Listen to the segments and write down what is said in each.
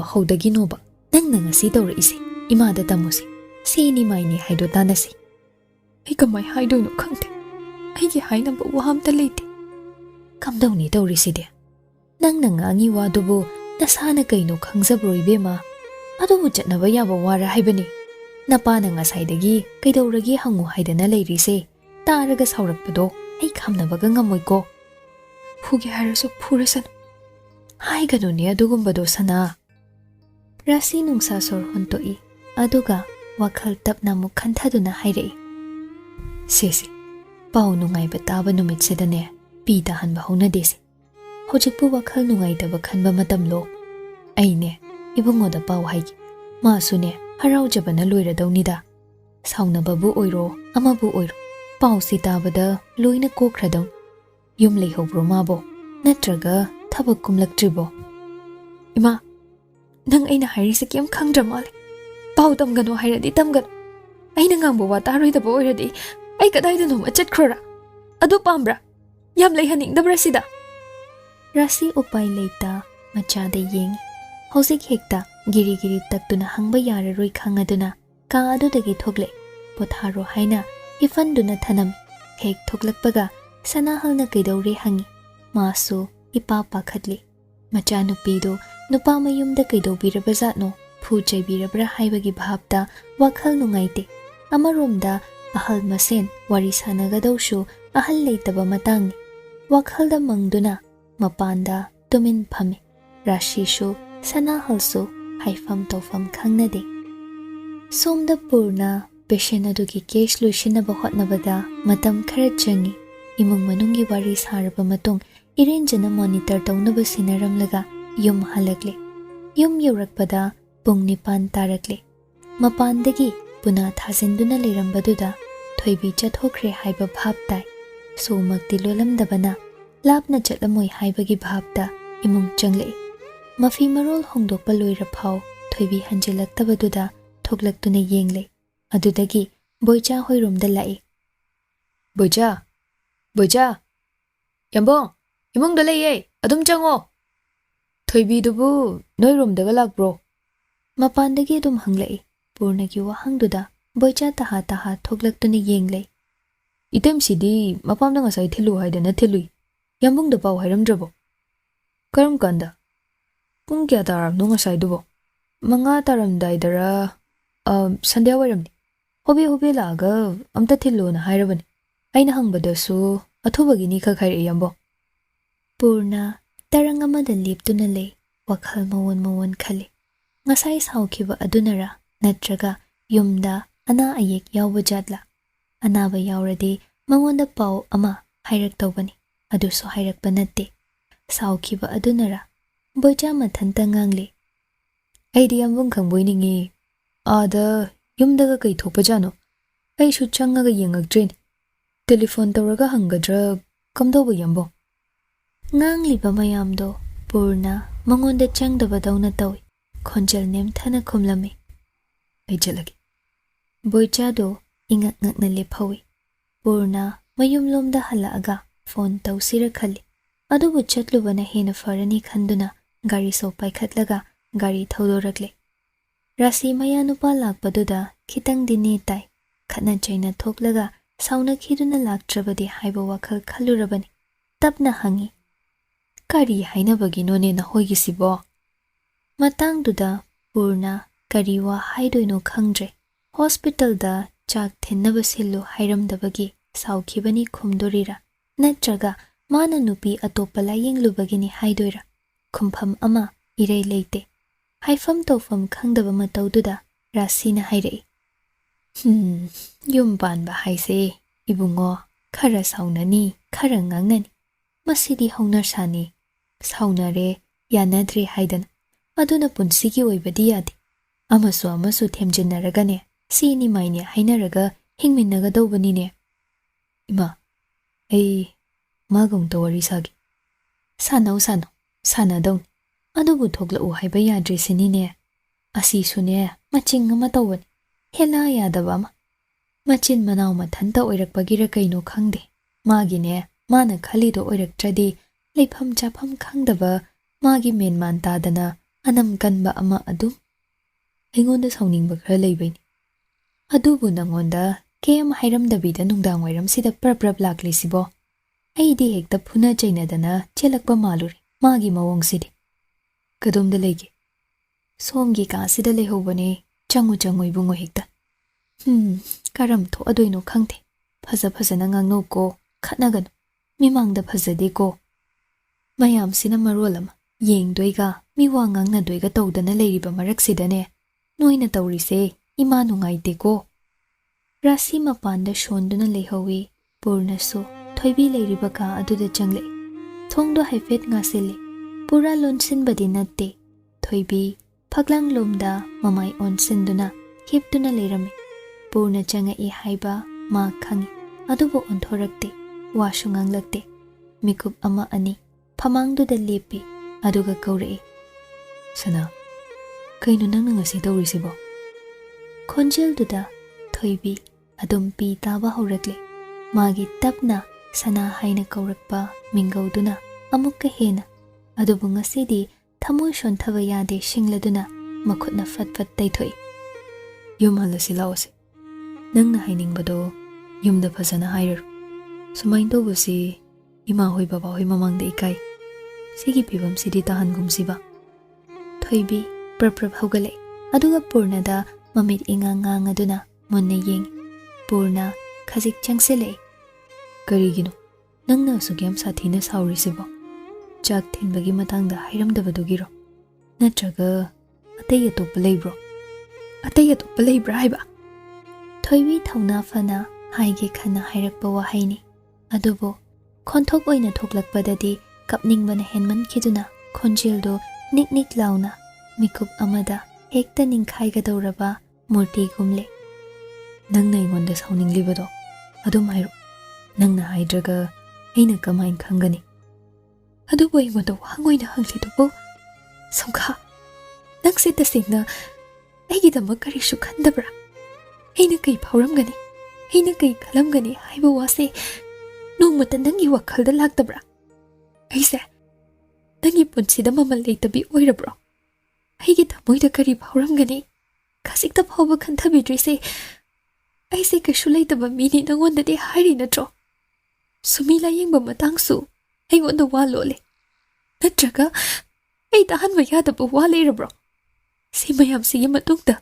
ꯋꯥꯍꯧꯗꯒꯤꯅꯣꯕ ꯅꯪꯅ ꯉꯁꯤ ꯇꯧꯔꯛꯏꯁꯦ ꯏꯃꯥꯗ ꯇꯝꯃꯨꯁꯤ ꯁꯤꯅꯤ ꯃꯥꯏꯅꯤ ꯍꯥꯏꯗꯣ ꯇꯥꯟꯅꯁꯤ ꯑꯩ ꯀꯃꯥꯏ ꯍꯥꯏꯗꯣꯏꯅꯣ ꯈꯪꯗꯦ ꯑꯩꯒꯤ ꯍꯥꯏꯅꯕ ꯋꯥ ꯑꯝꯇ ꯂꯩꯇꯦ ꯀꯝꯗꯧꯅꯤ ꯇꯧꯔꯤꯁꯤꯗꯤ ꯅꯪꯅ ꯉꯥꯡꯉꯤ ꯋꯥꯗꯨꯕꯨ ꯅꯁꯥꯅ ꯀꯩꯅꯣ ꯈꯪꯖꯕ꯭ꯔꯣ ꯏꯕꯦꯝꯃ ꯑꯗꯨꯕꯨ ꯆꯠꯅꯕ ꯌꯥꯕ ꯋꯥꯔ ꯍꯥꯏꯕꯅꯤ ꯅꯄꯥꯅ ꯉꯁꯥꯏꯗꯒꯤ ꯀꯩꯗꯧꯔꯒꯦ ꯍꯪꯉꯨ ꯍꯥꯏꯗꯅ ꯂꯩꯔꯤꯁꯦ ꯇꯥꯔꯒ ꯁꯥꯎꯔꯛꯄꯗꯣ ꯑꯩ ꯈꯝꯅꯕꯒ ꯉꯝꯃꯣꯏꯀꯣ ꯐꯨꯒꯦ ꯍꯥꯏꯔꯁꯨ ꯐꯨꯔꯁꯅꯨ ꯍꯥꯏꯒꯅꯨꯅꯦ ꯑꯗꯨꯒꯨꯝꯕꯗꯣ ꯁꯅꯥ ꯔꯥꯁꯤ ꯅꯨꯡꯁꯥ ꯁꯣꯔ ꯍꯣꯟꯇꯣꯛꯏ ꯑꯗꯨꯒ ꯋꯥꯈꯜ ꯇꯞꯅ ꯑꯃꯨꯛ ꯈꯟꯊꯗꯨꯅ ꯍꯥꯏꯔꯛꯏ ꯁꯦꯁꯦ ꯄꯥꯎ ꯅꯨꯡꯉꯥꯏꯕ ꯇꯥꯕ ꯅꯨꯃꯤꯠꯁꯤꯗꯅꯦ ꯄꯤ ꯇꯥꯍꯟꯕ ꯍꯧꯅꯗꯦꯁꯦ ꯍꯧꯖꯤꯛꯄꯨ ꯋꯥꯈꯜ ꯅꯨꯡꯉꯥꯏꯇꯕ ꯈꯟꯕ ꯃꯇꯝꯂꯣ ꯑꯩꯅꯦ ꯏꯕꯨꯡꯉꯣꯗ ꯄꯥꯎ ꯍꯥꯏꯒꯦ ꯃꯥꯁꯨꯅꯦ ꯍꯔꯥꯎꯖꯕꯅ ꯂꯣꯏꯔꯗꯧꯅꯤꯗ ꯁꯥꯎꯅꯕꯕꯨ ꯑꯣꯏꯔꯣ ꯑꯃꯕꯨ ꯑꯣꯏꯔꯣ ꯄꯥꯎꯁꯤ ꯇꯥꯕꯗ ꯂꯣꯏꯅ ꯀꯣꯛꯈ꯭ꯔꯗꯧ ꯌꯨꯝ ꯂꯩꯍꯧꯕ꯭ꯔꯣ ꯃꯥꯕꯣ ꯅꯠꯇ꯭ꯔꯒ ꯊꯕꯛ ꯀꯨꯝꯂꯛꯇ꯭ꯔꯤꯕꯣ ꯏꯃꯥ ꯅꯪ ꯑꯩꯅ ꯍꯥꯏꯔꯤꯁꯦ ꯀꯩꯝ ꯈꯪꯗ꯭ꯔ ꯃꯥꯜꯂꯦ ꯄꯥꯎ ꯇꯝꯒꯅꯣ ꯍꯥꯏꯔꯗꯤ ꯇꯝꯒꯅꯣ ꯑꯩꯅ ꯉꯥꯡꯕ ꯋꯥ ꯇꯥꯔꯣꯏꯗꯕ ꯑꯣꯏꯔꯗꯤ ꯑꯩ ꯀꯗꯥꯏꯗꯅꯣꯃ ꯆꯠꯈ꯭ꯔꯣꯔꯥ ꯑꯗꯨ ꯄꯥꯝꯕ꯭ꯔꯥ ꯌꯥꯝ ꯂꯩꯍꯟꯅꯤꯡꯗꯕ꯭ꯔꯥ ꯁꯤꯗ ꯔꯥꯁꯤ ꯎꯄꯥꯏ ꯂꯩꯇ ꯃꯆꯥꯗ ꯌꯦꯡꯉꯤ ꯍꯧꯖꯤꯛ ꯍꯦꯛꯇ ꯒꯤꯔꯤ ꯒꯤꯔꯤ ꯇꯛꯇꯨꯅ ꯍꯪꯕ ꯌꯥꯔꯔꯣꯏ ꯈꯪꯉꯗꯨꯅ ꯀꯥ ꯑꯗꯨꯗꯒꯤ ꯊꯣꯛꯂꯛꯏ ꯄꯣꯊꯥꯔꯣ ꯍꯥꯏꯅ ꯍꯤꯐꯟꯗꯨꯅ ꯊꯅꯝꯃꯤ ꯍꯦꯛ ꯊꯣꯛꯂꯛꯄꯒ ꯁꯅꯥꯍꯜꯅ ꯀꯩꯗꯧꯔꯦ ꯍꯪꯉꯤ ꯃꯥꯁꯨ ꯏꯄꯥ ꯄꯥꯈꯠꯂꯤ ꯃꯆꯥꯅꯨꯄꯤꯗꯣ ꯅꯨꯄꯥ ꯃꯌꯨꯝꯗ ꯀꯩꯗꯧꯕꯤꯔꯕꯖꯥꯠꯅꯣ ꯐꯨ ꯆꯩꯕꯤꯔꯕ꯭ꯔꯥ ꯍꯥꯏꯕꯒꯤ ꯚꯥꯕꯇ ꯋꯥꯈꯜ ꯅꯨꯡꯉꯥꯏꯇꯦ ꯑꯃꯔꯣꯝꯗ ꯑꯍꯜ ꯃꯁꯦꯟ ꯋꯥꯔꯤ ꯁꯥꯟꯅꯒꯗꯧꯁꯨ ꯑꯍꯜ ꯂꯩꯇꯕ ꯃꯇꯥꯡꯅꯤ ꯋꯥꯈꯜꯗ ꯃꯪꯗꯨꯅ ꯃꯄꯥꯟꯗ ꯇꯨꯃꯤꯟ ꯐꯝꯃꯤ ꯔꯥꯁꯤꯁꯨ ꯁꯅꯥꯍꯜꯁꯨ ꯍꯥꯏꯐꯝ ꯇꯧꯐꯝ ꯈꯪꯅꯗꯦ ꯁꯣꯝꯗ ꯄꯨꯔꯅ ꯄꯦꯁꯦꯟ ꯑꯗꯨꯒꯤ ꯀꯦꯁ ꯂꯣꯏꯁꯤꯟꯅꯕ ꯍꯣꯠꯅꯕꯗ ꯃꯇꯝ ꯈꯔ ꯆꯪꯉꯤ ꯏꯃꯨꯡ ꯃꯅꯨꯡꯒꯤ ꯋꯥꯔꯤ ꯁꯥꯔꯕ ꯃꯇꯨꯡ ꯏꯔꯦꯟꯖꯅ ꯃꯣꯅꯤꯇꯔ ꯇꯧꯅꯕ ꯁꯤꯟꯅꯔꯝꯂꯒ ꯌꯨꯝ ꯍꯜꯂꯛꯂꯦ ꯌꯨꯝ ꯌꯧꯔꯛꯄꯗ ꯄꯨꯡ 9 ꯇꯥꯔꯛꯂꯦ ꯃꯄꯥꯟꯗꯒꯤ ꯄꯨꯅꯥ ꯊꯥꯖꯤꯟꯗꯨꯅ ꯂꯩꯔꯝꯕꯗꯨꯗ ꯊꯣꯏꯕꯤ ꯆꯠꯊꯣꯛꯈ꯭ꯔꯦ ꯍꯥꯏꯕ ꯚꯥꯞ ꯇꯥꯏ ꯁꯨꯃꯛꯇꯤ ꯂꯣꯜꯂꯝꯗꯕꯅ ꯂꯥꯞꯅ ꯆꯠꯂꯝꯃꯣꯏ ꯍꯥꯏꯕꯒꯤ ꯚꯥꯞꯇ ꯏꯃꯨꯡ ꯆꯪꯂꯛꯏ ꯃꯐꯤ ꯃꯔꯣꯜ ꯍꯣꯡꯗꯣꯛꯄ ꯂꯣꯏꯔꯐꯥꯎ ꯊꯣꯏꯕꯤ ꯍꯟꯖꯤꯜꯂꯛꯇꯕꯗꯨꯗ ꯊꯣꯛꯂꯛꯇꯨꯅ ꯌꯦꯡꯂꯦ ꯑꯗꯨꯗꯒꯤ ꯕꯣꯏꯆꯥ ꯍꯣꯏꯔꯣꯝꯗ ꯂꯥꯛꯏ ꯕꯣꯏꯆꯥ ꯌꯥꯝꯕꯣꯡ ꯏꯃꯨꯡꯗ ꯂꯩꯌꯦ ꯑꯗꯨꯝ ꯆꯪꯉꯣ ꯊꯣꯏꯕꯤꯗꯨꯕꯨ ꯅꯣꯏꯔꯣꯝꯗꯒ ꯂꯥꯛꯄ꯭ꯔꯣ ꯃꯄꯥꯟꯗꯒꯤ ꯑꯗꯨꯝ ꯍꯪꯂꯛꯏ ꯄꯨꯔꯅꯒꯤ ꯋꯥꯍꯪꯗꯨꯗ ꯕꯣꯏꯆꯥ ꯇꯍꯥ ꯇꯍꯥ ꯊꯣꯛꯂꯛꯇꯨꯅ ꯌꯦꯡꯂꯦ ꯏꯇꯩꯝꯁꯤꯗꯤ ꯃꯄꯥꯝꯗ ꯉꯁꯥꯏ ꯊꯤꯜꯂꯨ ꯍꯥꯏꯗꯅ ꯊꯤꯜꯂꯨꯏ ꯌꯥꯝꯕꯨꯡꯗ ꯄꯥꯎ ꯍꯥꯏꯔꯝꯗ꯭ꯔꯕꯣ ꯀꯔꯝ ꯀꯥꯟꯗ ꯄꯨꯡ ꯀꯌꯥ ꯇꯥꯔꯕꯅꯣ ꯉꯁꯥꯏꯗꯨꯕꯣ 5 ꯇꯥꯔꯝꯗꯥꯏꯗꯔ ꯁꯟꯙ꯭ꯌꯥ ꯋꯥꯏꯔꯝꯅꯤ ꯍꯣꯕꯦ ꯂꯥꯛꯑꯒ ꯑꯝꯇ ꯊꯤꯜꯂꯣꯅ ꯍꯥꯏꯔꯕꯅꯤ ꯑꯩꯅ ꯍꯪꯕꯗꯁꯨ ꯑꯊꯨꯕꯒꯤꯅꯤ ꯈꯛ ꯍꯥꯏꯔꯛꯏ ꯌꯥꯝꯕꯣꯡ ꯄꯨꯔꯅ ꯇꯔꯪ ꯑꯃꯗ ꯂꯦꯞꯇꯨꯅ ꯂꯩ ꯋꯥꯈꯜ ꯃꯋꯣꯟ ꯈꯜꯂꯤ ꯉꯁꯥꯏ ꯁꯥꯎꯈꯤꯕ ꯑꯗꯨꯅꯔ ꯅꯠꯇ꯭ꯔꯒ ꯌꯨꯝꯗ ꯑꯅꯥ ꯑꯌꯦꯛ ꯌꯥꯎꯕ ꯖꯥꯠꯂꯥ ꯑꯅꯥꯕ ꯌꯥꯎꯔꯗꯤ ꯃꯉꯣꯟꯗ ꯄꯥꯎ ꯑꯃ ꯍꯥꯏꯔꯛꯇꯧꯕꯅꯤ ꯑꯗꯨꯁꯨ ꯍꯥꯏꯔꯛꯄ ꯅꯠꯇꯦ ꯁꯥꯎꯈꯤꯕ ꯑꯗꯨꯅꯔ ꯕꯣꯏꯆꯥ ꯃꯊꯟꯇ ꯉꯥꯡꯂꯤ ꯑꯩꯗꯤ ꯌꯥꯝꯕꯨꯡ ꯈꯪꯕꯣꯏ ꯑꯥꯗ ꯌꯨꯝꯗꯒ ꯀꯩ ꯊꯣꯛꯄꯖꯥꯠꯅꯣ ꯑꯩꯁꯨ ꯆꯪꯉꯒ ꯌꯦꯡꯉꯛꯇ꯭ꯔꯦꯅꯦ ꯇꯦꯂꯤꯐꯣꯟ ꯇꯧꯔꯒ ꯍꯪꯒꯗ꯭ꯔꯥ ꯀꯝꯗꯧꯕ ꯌꯥꯝꯕꯣꯡ ꯉꯥꯡꯂꯤꯕ ꯃꯌꯥꯝꯗꯣ ꯄꯨꯔꯅ ꯃꯉꯣꯟꯗ ꯆꯪꯗꯕꯗꯧꯅ ꯇꯧꯏ ꯈꯣꯟꯖꯦꯜ ꯅꯦꯝꯊꯅ ꯈꯨꯝꯂꯝꯃꯤ ꯑꯩ ꯆꯠꯂꯒꯦ ꯕꯣꯏꯆꯥꯗꯣ ꯏꯉꯛ ꯉꯛꯅ ꯂꯦꯞꯍꯧꯏ ꯄꯨꯔꯅ ꯃꯌꯨꯝꯂꯣꯝꯗ ꯍꯜꯂꯛꯑꯒ ꯐꯣꯟ ꯇꯧꯁꯤꯔ ꯈꯜꯂꯤ ꯑꯗꯨꯕꯨ ꯆꯠꯂꯨꯕꯅ ꯍꯦꯟꯅ ꯐꯔꯅꯤ ꯈꯟꯗꯨꯅ ꯒꯥꯔꯤꯁꯣ ꯄꯥꯏꯈꯠꯂꯒ ꯒꯥꯔꯤ ꯊꯧꯗꯣꯔꯛꯂꯦ ꯔꯥꯁꯤ ꯃꯌꯥ ꯅꯨꯄꯥ ꯂꯥꯛꯄꯗꯨꯗ ꯈꯤꯇꯪꯗꯤ ꯅꯦ ꯇꯥꯏ ꯈꯠꯅ ꯆꯩꯅ ꯊꯣꯛꯂꯒ ꯁꯥꯎꯅꯈꯤꯗꯨꯅ ꯂꯥꯛꯇ꯭ꯔꯕꯗꯤ ꯍꯥꯏꯕ ꯋꯥꯈꯜ ꯈꯜꯂꯨꯔꯕꯅꯤ ꯇꯞꯅ ꯍꯪꯉꯤ ꯀꯔꯤ ꯍꯥꯏꯅꯕꯒꯤꯅꯣꯅꯦ ꯅꯈꯣꯏꯒꯤꯁꯤꯕꯣ ꯃꯇꯥꯡꯗꯨꯗ ꯄꯨꯔꯅ ꯀꯔꯤ ꯋꯥ ꯍꯥꯏꯗꯣꯏꯅꯣ ꯈꯪꯗ꯭ꯔꯦ ꯍꯣꯁꯄꯤꯇꯥꯜꯗ ꯆꯥꯛ ꯊꯤꯟꯅꯕ ꯁꯤꯜꯂꯨ ꯍꯥꯏꯔꯝꯗꯕꯒꯤ ꯁꯥꯎꯈꯤꯕꯅꯤ ꯈꯨꯝꯗꯣꯔꯤꯔꯥ ꯅꯠꯇ꯭ꯔꯒ ꯃꯥꯅ ꯅꯨꯄꯤ ꯑꯇꯣꯞꯄ ꯂꯥꯌꯦꯡꯂꯨꯕꯒꯤꯅꯤ ꯍꯥꯏꯗꯣꯏꯔꯥ ꯈꯨꯝꯐꯝ ꯑꯃ ꯏꯔꯩ ꯂꯩꯇꯦ ꯍꯥꯏꯐꯝ ꯇꯧꯐꯝ ꯈꯪꯗꯕ ꯃꯇꯧꯗꯨꯗ ꯔꯥꯁꯤꯅ ꯍꯥꯏꯔꯛꯏ ꯌꯨꯝ ꯄꯥꯟꯕ ꯍꯥꯏꯁꯦ ꯏꯕꯨꯡꯉꯣ ꯈꯔ ꯁꯥꯎꯅꯅꯤ ꯈꯔ ꯉꯥꯡꯅꯅꯤ ꯃꯁꯤꯗꯤ ꯍꯧꯅꯁꯥꯅꯤ ꯁꯥꯎꯅꯔꯦ ꯌꯥꯅꯗ꯭ꯔꯦ ꯍꯥꯏꯗꯅ ꯑꯗꯨꯅ ꯄꯨꯟꯁꯤꯒꯤ ꯑꯣꯏꯕꯗꯤ ꯌꯥꯗꯦ ꯑꯃꯁꯨ ꯊꯦꯝꯖꯤꯟꯅꯔꯒꯅꯦ ꯁꯤꯅꯤ ꯃꯥꯏꯅꯦ ꯍꯥꯏꯅꯔꯒ ꯍꯤꯡꯃꯤꯟꯅꯒꯗꯧꯕꯅꯤꯅꯦ ꯏꯃꯥ ꯑꯩ ꯃꯥꯒ ꯋꯥꯔꯤ ꯁꯥꯒꯦ ꯁꯥꯟꯅꯧ ꯁꯥꯟꯅꯗꯧꯅꯤ ꯑꯗꯨꯕꯨ ꯊꯣꯛꯂꯛꯎ ꯍꯥꯏꯕ ꯌꯥꯗ꯭ꯔꯤꯁꯤꯅꯤꯅꯦ ꯑꯁꯤꯁꯨꯅꯦ ꯃꯆꯤꯡ ꯑꯃ ꯇꯧꯕꯅꯤ ꯍꯦꯂꯥ ꯌꯥꯗꯕ ꯑꯃ ꯃꯆꯤꯟ ꯃꯅꯥꯎ ꯃꯊꯟꯇ ꯑꯣꯏꯔꯛꯄꯒꯤꯔ ꯀꯩꯅꯣ ꯈꯪꯗꯦ ꯃꯥꯒꯤꯅꯦ ꯃꯥꯅ ꯈꯜꯂꯤꯗꯣ ꯑꯣꯏꯔꯛꯇ꯭ꯔꯗꯤ ꯂꯩꯐꯝ ꯆꯥꯐꯝ ꯈꯪꯗꯕ ꯃꯥꯒꯤ ꯃꯦꯟꯃꯥꯟ ꯇꯥꯗꯅ anam kanba ama adum aingonda sauningba khara leibani adubu nangonda kem hairamdabida nungdang wairam sida prap laklisibo aidi hekta phuna chainadana chelakpa maluri magi mawong kadumda lege somgi ka sida lehobane changu ibungo hekta karam tho adoino khangte phaja na ngangno ko khatnaganu mimangda phajade ko mayam sina marolama yeng doiga miwa ngangna doiga tawdana leiriba marak sidane noina tawrise ima nungaite ko rasi mapanda shonduna lehowi purna so thoibi leiriba ka aduda changle thongdo haifet ngasele pura lonsinbadi natte thoibi phaglang lomda mamai onsinduna hiptuna leirami purna changa I haiba ma khangi adubo onthorakte washu nganglakte mikup ama ani phamangduda lepi aduga kaurei sana kaino nang ngasi tawrisibo khonjelduda thoibi adum pi taba horakle magi tapna sana haina kaurakpa mingauduna amukka hena adubu ngasidi thamoi shonthaba yade shingladuna makhutna fatfat taithoi yumhalasi laose nangna hainingbado yumda phajana hairar sumain tobasi ima hoi baba hoi mamangda ikai sigi pibam sidi tahan gumsiba thoibi prap hogale aduga purnada mamit ingang aduna monne yeng purna khajik changsele karigino nangna sugyam sathina saurisibo chak thinbagi matangda hairamdabadugiro natraga ataya top leibra haiba thoibi thauna fana haige khana hairakpa wahaini adubo khonthok oina thoklakpadadi kapningbana henman khiduna khonjeldo nik launa mikup amada hekta ningkhaiga dauraba murti gumle nangna ingonda sauninglibado adum hairo nangna haidraga aina kamain khangani adubo ingonda wangoina hanglidubo somkha nangse tasingna aigidama karishu khandabra aina kai phauramgani aina kai khalamgani haiba wase nongmata nangi wakhalda laktabra aise nangi punsida mamal leitabi oirabro aigi thamoida kari phauramgani khasik phauba khanthabidrise aise kaishu leitaba mini nangondadi hairi natro sumila yengba matangsu aingonda walole natraga ai tahanba yadaba waleirabro simayam sigi matungda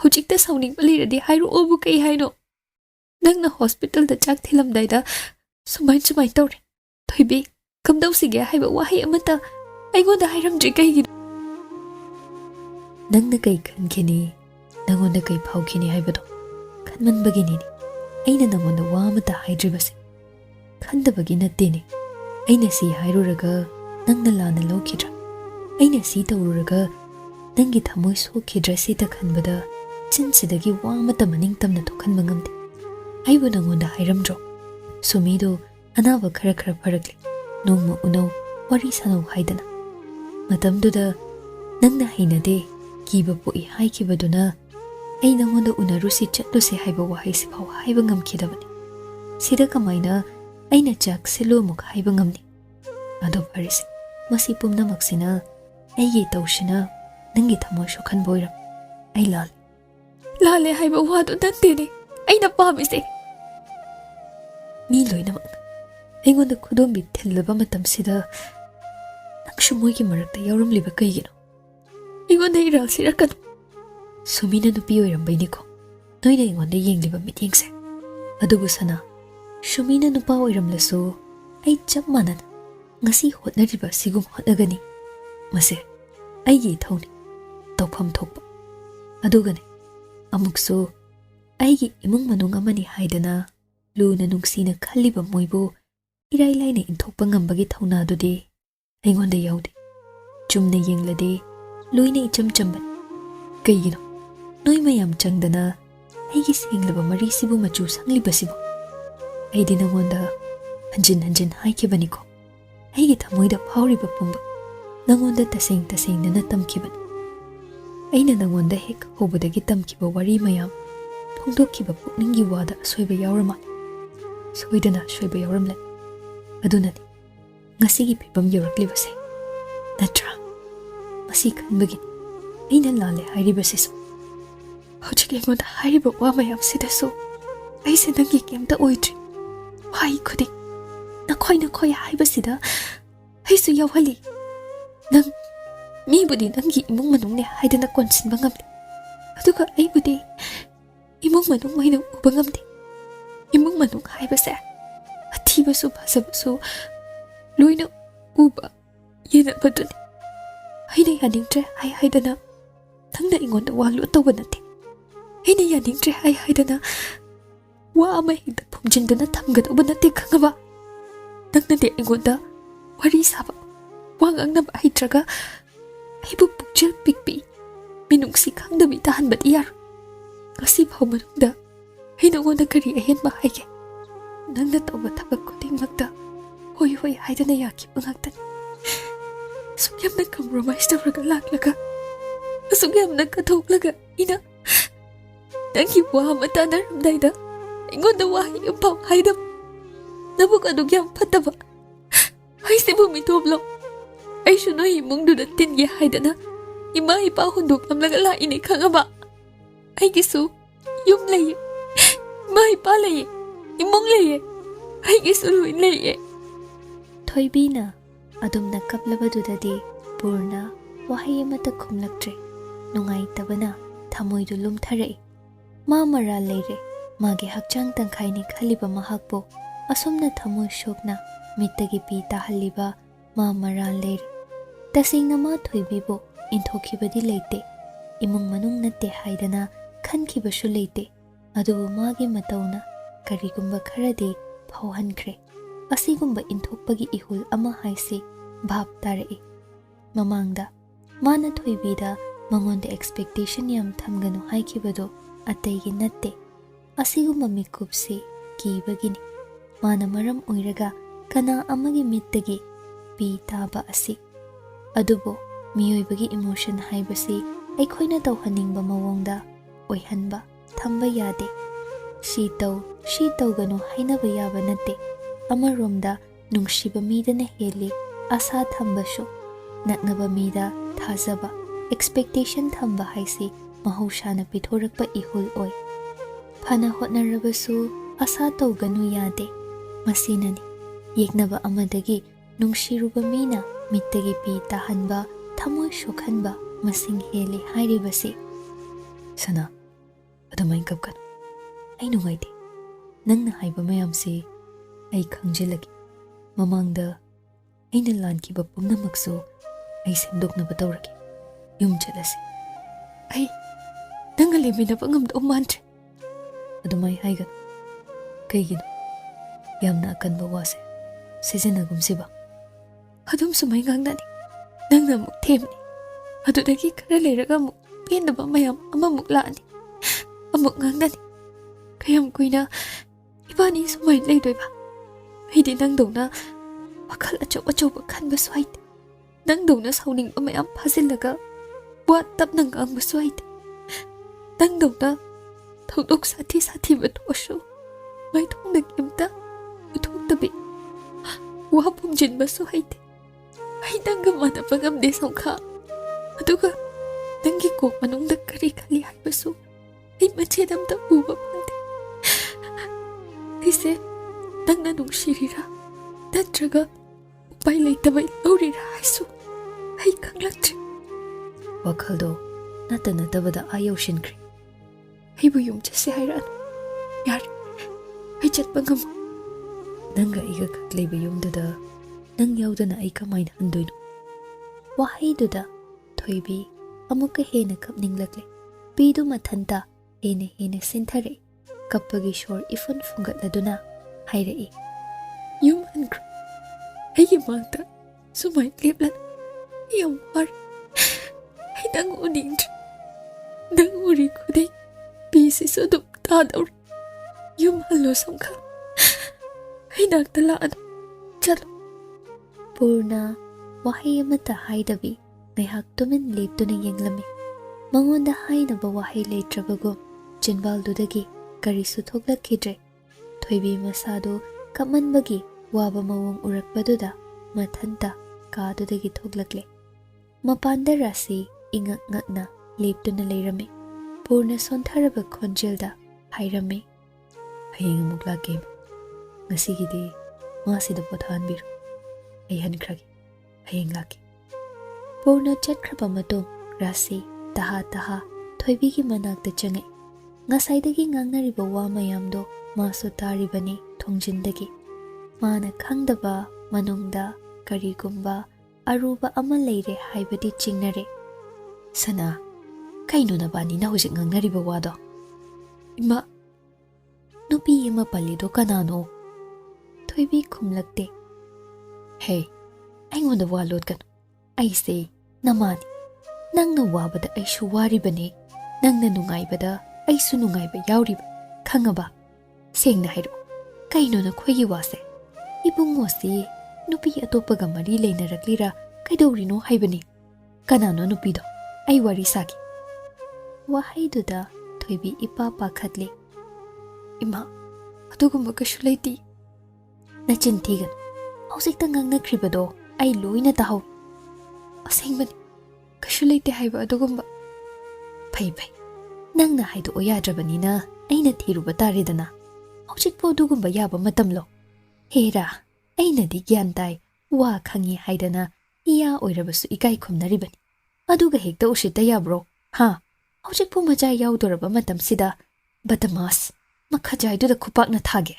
hojikta sauningba leiradi hairu obu kai haino nangna hospital da chak thilamdaida sumai tawre thoibi kamdausigya haiba wahi amata aingonda hairamdri kaigi nangna kai khankini nangonda kai phaukhini haibado khanmanbagini aina nangonda wa amata haidribase khandabagi nattene aina si hairuraga nangna lana lawkhidra aina si tawruraga nangi thamoi sokhidra sita khanbada chinsidagi wa amata maningtamna thokhanba ngamde aibu nangonda hairamdro sumido anaba khara pharakle nongma unau wari sanau haidana matamduda nangna hainade kiba poi haikibaduna ai nangonda unarusi chatlusi haiba wahai sipau haiba ngamkhidabani sida kamaina aina chak silomuk haiba ngamni ado paris masi pumna maksina aigi tawshina nangi thamoi shokhan boiram ai lale haiba wadu dantene aina pamise mi loinamak aingonda khudombi thillaba matamsida nakshu moigi marakta yauramliba kaigino aingonda iral sirakanu sumina nupi oirambainiko noina aingonda yengliba mityengse adubu sana sumina nupa oiramlasu ai chap manana ngasi hotnariba sigum hotnagani mase aigi thawni tawpham thokpa adugane amuksu aigi imung manung amani haidana luna nungsina khaliba moibu irai laina inthokpa ngambagi thauna adudi aingonda yaudi chumna yenglade loina icham chamban kaigino noi mayam changdana aigi senglaba mari sibu machu sangliba sibu aidi nangonda hanjin haikibaniko aigi thamoida phawriba pumba nangonda taseng nana tamkiban aina nangonda hek hobudagi tamkiba wari mayam phongdokkiba pukningi wada soiba yaurama soidana soiba yauramlan adunani ngasigi pibam yauraklibase natra ꯃꯁꯤ ꯈꯟꯕꯒꯤꯅꯤ ꯑꯩꯅ ꯂꯥꯜꯂꯦ ꯍꯥꯏꯔꯤꯕꯁꯤꯁꯨ ꯍꯧꯖꯤꯛ ꯑꯩꯉꯣꯟꯗ ꯍꯥꯏꯔꯤꯕ ꯋꯥ ꯃꯌꯥꯝꯁꯤꯗꯁꯨ ꯑꯩꯁꯦ ꯅꯪꯒꯤ ꯀꯩꯝꯇ ꯑꯣꯏꯗ꯭ꯔꯤ ꯋꯥꯍꯩ ꯈꯨꯗꯤꯡ ꯅꯈꯣꯏ ꯍꯥꯏꯕꯁꯤꯗ ꯑꯩꯁꯨ ꯌꯥꯎꯍꯜꯂꯤ ꯅꯪ ꯃꯤꯕꯨꯗꯤ ꯅꯪꯒꯤ ꯏꯃꯨꯡ ꯃꯅꯨꯡꯅꯦ ꯍꯥꯏꯗꯅ ꯀꯣꯟꯁꯤꯟꯕ ꯉꯝꯗꯦ ꯑꯗꯨꯒ ꯑꯩꯕꯨꯗꯤ ꯏꯃꯨꯡ ꯃꯅꯨꯡ ꯑꯣꯏꯅ ꯎꯕ ꯉꯝꯗꯦ ꯏꯃꯨꯡ ꯃꯅꯨꯡ ꯍꯥꯏꯕꯁꯦ ꯑꯊꯤꯕꯁꯨ ꯐꯖꯕꯁꯨ ꯂꯣꯏꯅ ꯎꯕ ꯌꯦꯟꯅꯕꯗꯨꯅꯤ ꯑꯩꯅ ꯌꯥꯅꯤꯡꯗ꯭ꯔꯦ ꯍꯥꯏꯗꯅ ꯅꯪꯅ ꯑꯩꯉꯣꯟꯗ ꯋꯥ ꯂꯣꯠ ꯇꯧꯕ ꯅꯠꯇꯦ ꯑꯩꯅ ꯌꯥꯅꯤꯡꯗ꯭ꯔꯦ ꯍꯥꯏꯗꯅ ꯋꯥ ꯑꯃ ꯍꯦꯛꯇ ꯐꯨꯝꯖꯤꯟꯗꯨꯅ ꯊꯝꯒꯗꯧꯕ ꯅꯠꯇꯦ ꯈꯪꯉꯕ ꯅꯪꯅꯗꯤ ꯑꯩꯉꯣꯟꯗ ꯋꯥꯔꯤ ꯁꯥꯕ ꯋꯥ ꯉꯥꯡꯅꯕ ꯍꯩꯇ꯭ꯔꯒ ꯑꯩꯕꯨ ꯄꯨꯛꯆꯦꯜ ꯄꯤꯛꯄꯤ ꯃꯤꯅꯨꯡꯁꯤ ꯈꯪꯗꯕꯤ ꯇꯥꯍꯟꯕꯗꯤ ꯌꯥꯔꯣꯏ ꯉꯁꯤ ꯐꯥꯎ ꯃꯅꯨꯡꯗ ꯑꯩ ꯅꯉꯣꯟꯗ ꯀꯔꯤ ꯑꯍꯦꯟꯕ ꯍꯥꯏꯒꯦ ꯅꯪꯅ ꯇꯧꯕ ꯊꯕꯛ ꯈꯨꯗꯤꯡꯃꯛꯇ ꯍꯣꯏ ꯍꯥꯏꯗꯅ ꯌꯥꯈꯤꯕ ꯉꯥꯛꯇꯅꯤ ꯑꯁꯨꯛ ꯌꯥꯝꯅ ꯀꯝꯄ꯭ꯔꯣꯃꯥꯏꯁ ꯇꯧꯔꯒ ꯂꯥꯛꯂꯒ ꯑꯁꯨꯛ ꯌꯥꯝꯅ ꯀꯠꯊꯣꯛꯂꯒ ꯑꯩꯅ ꯅꯪꯒꯤ ꯋꯥ ꯑꯃ ꯇꯥꯟꯅꯔꯝꯗꯥꯏꯗ ꯑꯩꯉꯣꯟꯗ ꯋꯥꯍꯩ ꯑꯃꯐꯥꯎ ꯍꯥꯏꯗꯕ ꯅꯕꯨꯛ ꯑꯗꯨꯛ ꯌꯥꯝ ꯐꯠꯇꯕ ꯑꯩꯁꯤꯕꯨ ꯃꯤꯇꯣꯞꯂꯣ ꯑꯩꯁꯨ ꯅꯣꯏ ꯏꯃꯨꯡꯗꯨꯗ ꯇꯤꯟꯒꯦ ꯍꯥꯏꯗꯅ ꯏꯃꯥ ꯏꯄꯥ ꯍꯨꯟꯗꯣꯛꯂꯝꯂꯒ ꯂꯥꯛꯏꯅꯦ ꯈꯪꯉꯕ ꯑꯩꯒꯤꯁꯨ ꯌꯨꯝ ꯂꯩꯌꯦ ꯏꯃꯥ ꯏꯄꯥ ꯂꯩꯌꯦ ꯏꯃꯨꯡ ꯂꯩꯌꯦ ꯑꯩꯒꯤꯁꯨ ꯂꯣꯏ ꯂꯩꯌꯦ ꯊꯣꯏꯕꯤꯅ ꯑꯗꯨꯝꯅ ꯀꯞꯂꯕꯗꯨꯗꯗꯤ ꯄꯨꯔꯅ ꯋꯥꯍꯩ ꯑꯃꯠꯇ ꯈꯨꯝꯂꯛꯇ꯭ꯔꯦ ꯅꯨꯡꯉꯥꯏꯇꯕꯅ ꯊꯃꯣꯏꯗꯨ ꯂꯨꯝꯊꯔꯛꯏ ꯃꯥ ꯃꯔꯥꯜ ꯂꯩꯔꯦ ꯃꯥꯒꯤ ꯍꯛꯆꯥꯡ ꯇꯪꯈꯥꯏꯅꯤ ꯈꯜꯂꯤꯕ ꯃꯍꯥꯛꯄꯨ ꯑꯁꯨꯝꯅ ꯊꯃꯣꯏ ꯁꯣꯛꯅ ꯃꯤꯠꯇꯒꯤ ꯄꯤ ꯇꯥꯍꯜꯂꯤꯕ ꯃꯥ ꯃꯔꯥꯜ ꯂꯩꯔꯦ ꯇꯁꯦꯡꯅ ꯃꯥ ꯊꯣꯏꯕꯤꯕꯨ ꯏꯟꯊꯣꯛꯈꯤꯕꯗꯤ ꯂꯩꯇꯦ ꯏꯃꯨꯡ ꯃꯅꯨꯡ ꯅꯠꯇꯦ ꯍꯥꯏꯗꯅ ꯈꯟꯈꯤꯕꯁꯨ ꯂꯩꯇꯦ ꯑꯗꯨꯕꯨ ꯃꯥꯒꯤ ꯃꯇꯧꯅ ꯀꯔꯤꯒꯨꯝꯕ ꯈꯔꯗꯤ ꯐꯥꯎꯍꯟꯈ꯭ꯔꯦ ꯑꯁꯤꯒꯨꯝꯕ ꯏꯟꯊꯣꯛꯄꯒꯤ ꯏꯍꯨꯜ ꯑꯃ ꯍꯥꯏꯁꯤ ꯚꯥꯞ ꯇꯥꯔꯛꯏ ꯃꯃꯥꯡꯗ ꯃꯥꯅ ꯊꯣꯏꯕꯤꯗ ꯃꯉꯣꯟꯗ ꯑꯦꯛꯁꯄꯦꯛꯇꯦꯁꯟ ꯌꯥꯝ ꯊꯝꯒꯅꯨ ꯍꯥꯏꯈꯤꯕꯗꯣ ꯑꯇꯩꯒꯤ ꯅꯠꯇꯦ ꯑꯁꯤꯒꯨꯝꯕ ꯃꯤꯀꯨꯞꯁꯤ ꯀꯤꯕꯒꯤꯅꯤ ꯃꯥꯅ ꯃꯔꯝ ꯑꯣꯏꯔꯒ ꯀꯅꯥ ꯑꯃꯒꯤ ꯃꯤꯠꯇꯒꯤ ꯄꯤ ꯇꯥꯕ ꯑꯁꯤ ꯑꯗꯨꯕꯨ ꯃꯤꯑꯣꯏꯕꯒꯤ ꯏꯃꯣꯁꯟ ꯍꯥꯏꯕꯁꯤ ꯑꯩꯈꯣꯏꯅ ꯇꯧꯍꯟꯅꯤꯡꯕ ꯃꯑꯣꯡꯗ ꯑꯣꯏꯍꯟꯕ ꯊꯝꯕ ꯌꯥꯗꯦ ꯁꯤ ꯇꯧ ꯁꯤ ꯇꯧꯒꯅꯨ ꯍꯥꯏꯅꯕ ꯌꯥꯕ ꯅꯠꯇꯦ ꯑꯃꯔꯣꯝꯗ ꯅꯨꯡꯁꯤꯕ ꯃꯤꯗꯅ ꯍꯦꯜꯂꯤ ꯑꯁꯥ ꯊꯝꯕꯁꯨ ꯅꯛꯅꯕ ꯃꯤꯗ ꯊꯥꯖꯕ ꯑꯦꯛꯁꯄꯦꯛꯇꯦꯁꯟ ꯊꯝꯕ ꯍꯥꯏꯁꯤ ꯃꯍꯧꯁꯥꯅ ꯄꯤꯊꯣꯔꯛꯄ ꯏꯍꯨꯜ ꯑꯣꯏ ꯐꯅ ꯍꯣꯠꯅꯔꯕꯁꯨ ꯑꯁꯥ ꯇꯧꯒꯅꯨ ꯌꯥꯗꯦ ꯃꯁꯤꯅꯅꯤ ꯌꯦꯛꯅꯕ ꯑꯃꯗꯒꯤ ꯅꯨꯡꯁꯤꯔꯨꯕ ꯃꯤꯅ ꯃꯤꯠꯇꯒꯤ ꯄꯤ ꯇꯥꯍꯟꯕ ꯊꯃꯣꯏ ꯁꯣꯛꯍꯟꯕ ꯃꯁꯤꯡ ꯍꯦꯜꯂꯤ ꯍꯥꯏꯔꯤꯕꯁꯤ ꯁꯅꯥ ꯑꯗꯨꯃꯥꯏꯅ ꯀꯞꯀꯅꯨ ꯑꯩ ꯅꯨꯡꯉꯥꯏꯇꯦ ꯅꯪꯅ ꯍꯥꯏꯕ ꯃꯌꯥꯝꯁꯤ ꯑꯩ ꯈꯪꯖꯤꯜꯂꯒꯦ ꯃꯃꯥꯡꯗ ꯑꯩꯅ ꯂꯥꯟꯈꯤꯕ ꯄꯨꯝꯅꯃꯛꯁꯨ ꯑꯩ ꯁꯦꯝꯗꯣꯛꯅꯕ ꯇꯧꯔꯒꯦ ꯌꯨꯝ ꯆꯠꯂꯁꯤ ꯑꯩ ꯅꯪꯒ ꯂꯩꯃꯤꯟꯅꯕ ꯉꯝꯗꯧ ꯃꯥꯟꯗ꯭ꯔꯦ ꯑꯗꯨꯃꯥꯏꯅ ꯍꯥꯏꯒꯅꯨ ꯀꯩꯒꯤꯅꯣ ꯌꯥꯝꯅ ꯑꯀꯟꯕ ꯋꯥꯁꯦ ꯁꯤꯖꯤꯟꯅꯒꯨꯝꯁꯤꯕ ꯑꯗꯨꯝ ꯁꯨꯃꯥꯏ ꯉꯥꯡꯅꯅꯤ ꯅꯪꯅ ꯑꯃꯨꯛ ꯊꯦꯝꯅꯤ ꯑꯗꯨꯗꯒꯤ ꯈꯔ ꯂꯩꯔꯒ ꯑꯃꯨꯛ ꯄꯦꯟꯗꯕ ꯃꯌꯥꯝ ꯑꯃꯃꯨꯛ ꯂꯥꯛꯑꯅꯤ ꯑꯃꯨꯛ ꯉꯥꯡꯅꯅꯤ ꯀꯌꯥꯝ ꯀꯨꯏꯅ ꯏꯕꯥꯅꯤ ꯁꯨꯃꯥꯏꯅ ꯂꯩꯗꯣꯏꯕ ꯑꯩꯗꯤ ꯅꯪꯗꯧꯅ ꯋꯥꯈꯜ ꯑꯆꯧꯕ ꯈꯟꯕꯁꯨ ꯍꯩꯇꯦ ꯅꯪꯗꯧꯅ ꯁꯥꯎꯅꯤꯡꯕ ꯃꯌꯥꯝ ꯐꯥꯖꯤꯜꯂꯒ ꯋꯥ ꯇꯞꯅ ꯉꯥꯡꯕꯁꯨ ꯍꯩꯇꯦ ꯅꯪꯗꯧꯅ ꯊꯧꯗꯣꯛ ꯁꯥꯊꯤꯕ ꯊꯣꯛꯑꯁꯨ ꯃꯥꯏꯊꯣꯡꯗ ꯀꯩꯝꯇ ꯎꯠꯊꯣꯛꯇꯕꯤ ꯋꯥ ꯐꯨꯝꯖꯤꯟꯕꯁꯨ ꯍꯩꯇꯦ ꯑꯩ ꯅꯪꯒ ꯃꯥꯟꯅꯕ ꯉꯝꯗꯦ ꯁꯝꯈꯥ ꯑꯗꯨꯒ ꯅꯪꯒꯤ ꯀꯣꯛ ꯃꯅꯨꯡꯗ ꯀꯔꯤ ꯈꯜꯂꯤ ꯍꯥꯏꯕꯁꯨ ꯑꯩ ꯃꯆꯦꯠ ꯑꯝꯇ ꯎꯕ ꯐꯪꯗꯦ ꯑꯩꯁꯦ ꯅꯪꯅ ꯅꯨꯡꯁꯤꯔꯤꯔꯥ ꯅꯠꯇ꯭ꯔꯒ ꯎꯄꯥꯏ ꯂꯩꯇꯕ ꯂꯧꯔꯤꯔꯥ ꯍꯥꯏꯁꯨ ꯑꯩ ꯈꯪꯂꯛꯇ꯭ꯔꯦ ꯋꯥꯈꯜꯗꯣ ꯅꯠꯇꯕꯗ ꯌꯧꯁꯤꯟꯈ꯭ꯔꯦ ꯑꯩꯕꯨ ꯌꯨꯝ ꯆꯠꯁꯦ ꯍꯥꯏꯔꯛꯑꯅꯨ ꯌꯥꯔꯦ ꯑꯩ ꯆꯠꯄ ꯉꯝꯃꯣꯏ ꯅꯪꯒ ꯑꯩꯒ ꯈꯛ ꯂꯩꯕ ꯌꯨꯝꯗꯨꯗ ꯅꯪ ꯌꯥꯎꯗꯅ ꯑꯩ ꯀꯃꯥꯏꯅ ꯍꯟꯗꯣꯏꯅꯣ ꯋꯥꯍꯩꯗꯨꯗ ꯊꯣꯏꯕꯤ ꯑꯃꯨꯛꯀ ꯍꯦꯟꯅ ꯀꯞꯅꯤꯡꯂꯛꯂꯦ ꯄꯤꯗꯨ ꯃꯊꯟꯇ ꯍꯦꯟꯅ ꯁꯤꯟꯊꯔꯛꯏ ꯀꯞꯄꯒꯤ ꯁꯣꯔ ꯏꯐꯨꯟ ꯐꯨꯡꯒꯠꯂꯗꯨꯅ ꯍꯥꯏꯔꯛꯏ ꯌꯨꯝ ꯍꯟꯈ꯭ꯔꯣ ꯑꯩꯒꯤ ꯃꯥꯡꯗ ꯁꯨꯃꯥꯏꯅ ꯂꯦꯞꯂꯅꯨ ꯑꯩ ꯌꯥꯝ ꯋꯥꯔꯦ ꯑꯩ ꯅꯪ ꯎꯅꯤꯡꯗ꯭ꯔꯦ ꯅꯪ ꯎꯔꯤ ꯈꯨꯗꯤꯡ ꯄꯤꯁꯤꯁꯨ ꯑꯗꯨꯝ ꯇꯥꯗꯧꯔꯦ ꯌꯨꯝ ꯍꯜꯂꯣ ꯁꯝꯈꯥ ꯑꯩ ꯅꯥꯛꯇ ꯂꯥꯛꯑꯅꯨ ꯆꯠꯂꯣ ꯄꯨꯔꯅ ꯋꯥꯍꯩ ꯑꯃꯠꯇ ꯍꯥꯏꯗꯕꯤ ꯉꯥꯏꯍꯥꯛ ꯇꯨꯃꯤꯟ ꯂꯦꯞꯇꯨꯅ ꯌꯦꯡꯂꯝꯃꯤ ꯃꯉꯣꯟꯗ ꯍꯥꯏꯅꯕ ꯋꯥꯍꯩ ꯂꯩꯇ꯭ꯔꯕꯒꯨꯝ ꯆꯤꯟꯕꯥꯜꯗꯨꯗꯒꯤ ꯀꯔꯤꯁꯨ ꯊꯣꯛꯂꯛꯈꯤꯗ꯭ꯔꯦ ꯊꯣꯏꯕꯤ ꯃꯁꯥꯗꯨ ꯀꯞꯃꯟꯕꯒꯤ ꯋꯥꯕ ꯃꯑꯣꯡ ꯎꯔꯛꯄꯗꯨꯗ ꯃꯊꯟꯇ ꯀꯥꯗꯨꯗꯒꯤ ꯊꯣꯛꯂꯛꯂꯦ Mapanda Rasi ingak ngakna leptuna leirami. Purna sontharaba khonjelda hairami. Hayeng amuk lake. Ngasigidi ngasida pothanbiru. Ay hanikhragi. Hayeng lake. Purna chatkraba matong Rasi taha thoibigi manakta change. Ngasaidagi ngangnariba wa mayamdo maso taribani thongjindagi. Mana khangdaba manungda karigumba aruba ama leire haibadi chingnare. Sana, kaino na bani na hujik ngangnariba wado? Ima, nupi ima palido kanano? Thoibi khumlakte. Hey, aingonda walot kanu. Ay say, namani. Nang na wabada ay shuwaribane. Nang na nungaybada ay sunungayba yauriba. Khangaba. Seng na hiro. Kaino na khwegi wase. Ibungo si nupi atopaga mari leynaraklira kaidorino haibani. Kanano nupido? Ay wari saki. Wahayduda thoibi ipa pakhatli. Ima, adugumba kashu leiti. Nachin thigan. Hausikta ngangnakribado ay loina tahaw. Asengbani. Kashu leiti haiba adugumba. Phai. Nangna haidu oyadrabanina aina thiruba taridana. Hausik po adugumba yaba matamlo. Hera, aina di gyan tai wa khangi haidana iya oirabasu ikai khumnaribani. Aduga hekta ushita yabro. Ha, hausik po majai yaudoraba matamsida badamas makhajaiduda khupakna thage.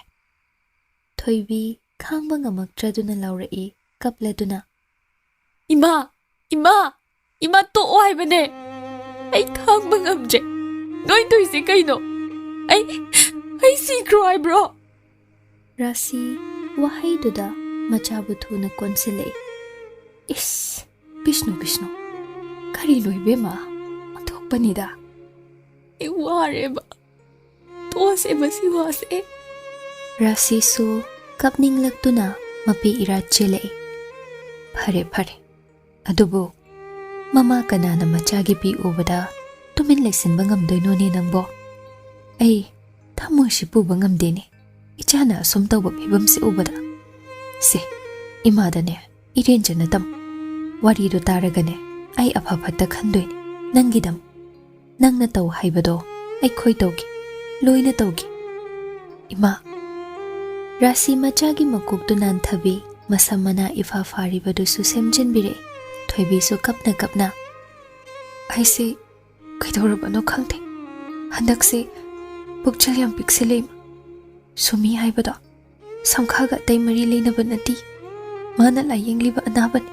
Thoibi khangba ngamakdraduna laurai kapladuna. Ima to oai bane. Ay khangba ngamje. Noi toise kaino. Ay sikro ai bro. Rasi wahayduda machabu thuna konsilei. Is, Bishnu. Karino ibema. Antokpanida. Iwareba. Tose basi wase. Rasi su kapninglagtuna mapi irachelei. Phare. Adubu, mama kanana machagi pi ubada tumin laisinba ngamdoino ni nangbo. Ay, thamoy si puba ngamdeni. Ichana asum tawba phibam si ubada. Se, imadane, irenjana tam. Warido taragane, ay apapata khandoini. Nangidam. Nangna taw haibado, ay khoi tawgi. Loina tawgi. Ima. Rasi machagi makuktu nanthabi masamana ifa faribadusu semjinbire. Thoibi su kapna. Ay se, kaidorabano khangte. Handak se, pukchal yam pikselem. Sumi haibado, samkhaga tay mari leynaba nati. Mana layingliba anabani.